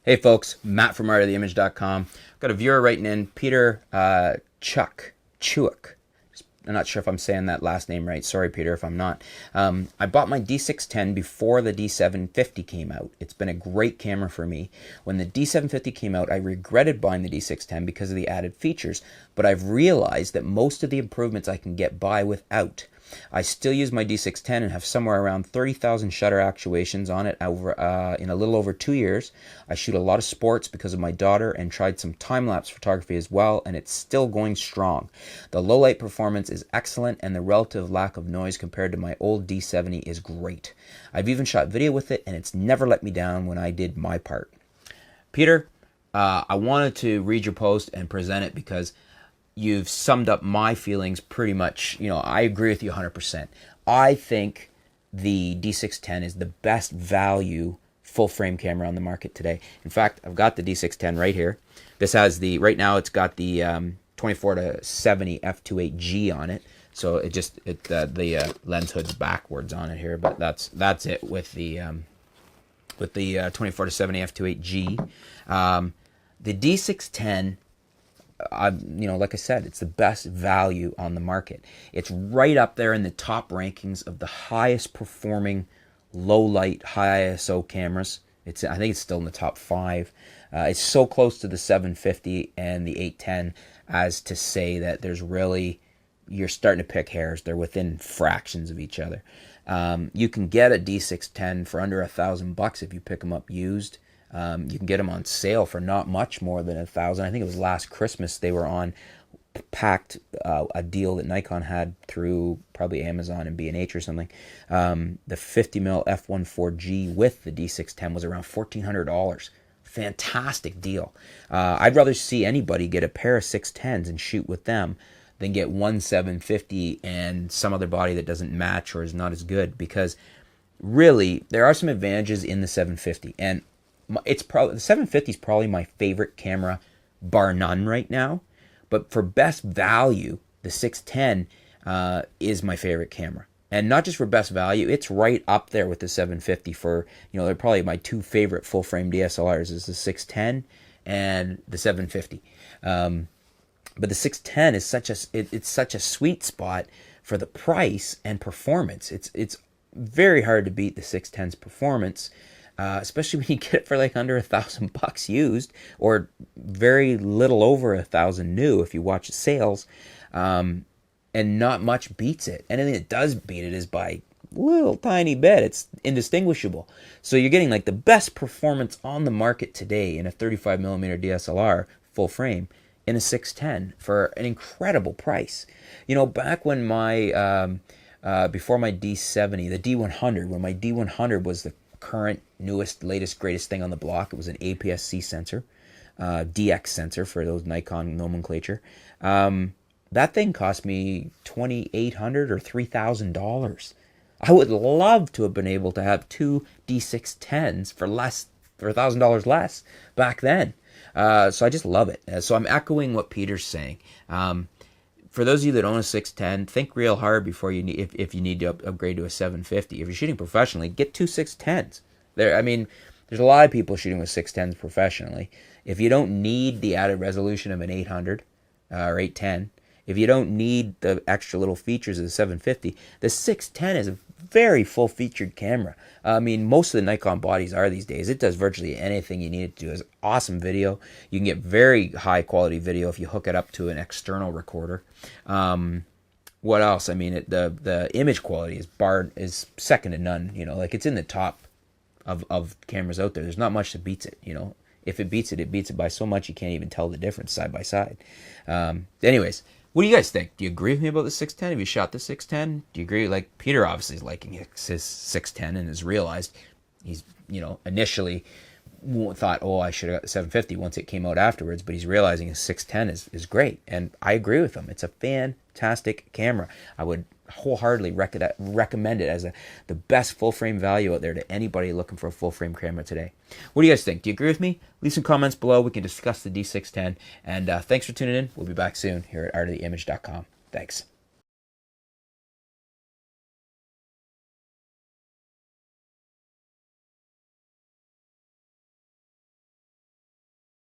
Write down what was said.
Hey folks, Matt from artoftheimage.com. Got a viewer writing in, Peter Chuk. I'm not sure if I'm saying that last name right. Sorry, Peter, if I'm not. I bought my D610 before the D750 came out. It's been a great camera for me. When the D750 came out, I regretted buying the D610 because of the added features, but I've realized that most of the improvements I can get by without. I still use my D610 and have somewhere around 30,000 shutter actuations on it over in a little over 2 years. I shoot a lot of sports because of my daughter and tried some time-lapse photography as well, and it's still going strong. The low light performance is excellent, and the relative lack of noise compared to my old D70 is great. I've even shot video with it, and it's never let me down when I did my part. Peter, I wanted to read your post and present it because you've summed up my feelings pretty much. I agree with you 100%. I think the D610 is the best value full frame camera on the market today. In fact, I've got the D610 right here. This has right now it's got the 24-70 f2.8G on it. So the lens hood's backwards on it here, but that's it with the 24-70 f2.8G. The D610, like I said, it's the best value on the market. It's right up there in the top rankings of the highest performing low light, high ISO cameras. I think it's still in the top 5. It's so close to the 750 and the 810 as to say that you're starting to pick hairs. They're within fractions of each other. You can get a D610 for under $1,000 if you pick them up used. You can get them on sale for not much more than $1,000. I think it was last Christmas they were on packed a deal that Nikon had through probably Amazon and B&H or something. The 50mm f1.4G with the D610 was around $1,400. Fantastic deal. I'd rather see anybody get a pair of 610s and shoot with them than get one 750 and some other body that doesn't match or is not as good, because really there are some advantages in the 750, and the 750 is probably my favorite camera bar none right now. But for best value, the 610 is my favorite camera. And not just for best value, it's right up there with the 750 for, they're probably my 2 favorite full frame DSLRs is the 610 and the 750. But the 610 is it's such a sweet spot for the price and performance. It's very hard to beat the 610's performance. Especially when you get it for like under $1,000 used, or very little over $1,000 new if you watch the sales, and not much beats it. Anything that does beat it is by a little tiny bit. It's indistinguishable. So you're getting like the best performance on the market today in a 35mm DSLR full frame in a 610 for an incredible price. Back when my before my D70, the D100, when my D100 was the current, newest, latest, greatest thing on the block. It was an APS-C sensor, DX sensor for those Nikon nomenclature. That thing cost me $2,800 or $3,000. I would love to have been able to have 2 D610s for $1,000 less back then. So I just love it. So I'm echoing what Peter's saying. For those of you that own a 610, think real hard before if you need to upgrade to a 750. If you're shooting professionally, get 2 610s. There's a lot of people shooting with 610s professionally. If you don't need the added resolution of an 800 or 810, if you don't need the extra little features of the 750, the 610 is a very full-featured camera. Most of the Nikon bodies are these days. It does virtually anything you need it to do. It's awesome video. You can get very high-quality video if you hook it up to an external recorder. What else? The image quality is second to none. It's in the top of cameras out there. There's not much that beats it. If it beats it by so much you can't even tell the difference side by side. Anyways. What do you guys think? Do you agree with me about the 610? Have you shot the 610? Do you agree? Like, Peter obviously is liking his 610 and has realized he's, initially thought, I should have got the 750 once it came out afterwards, but he's realizing his 610 is great. And I agree with him. It's a fantastic camera. I would wholeheartedly recommend it as the best full frame value out there to anybody looking for a full frame camera today. What do you guys think? Do you agree with me? Leave some comments below. We can discuss the D610. And thanks for tuning in. We'll be back soon here at artoftheimage.com. Thanks.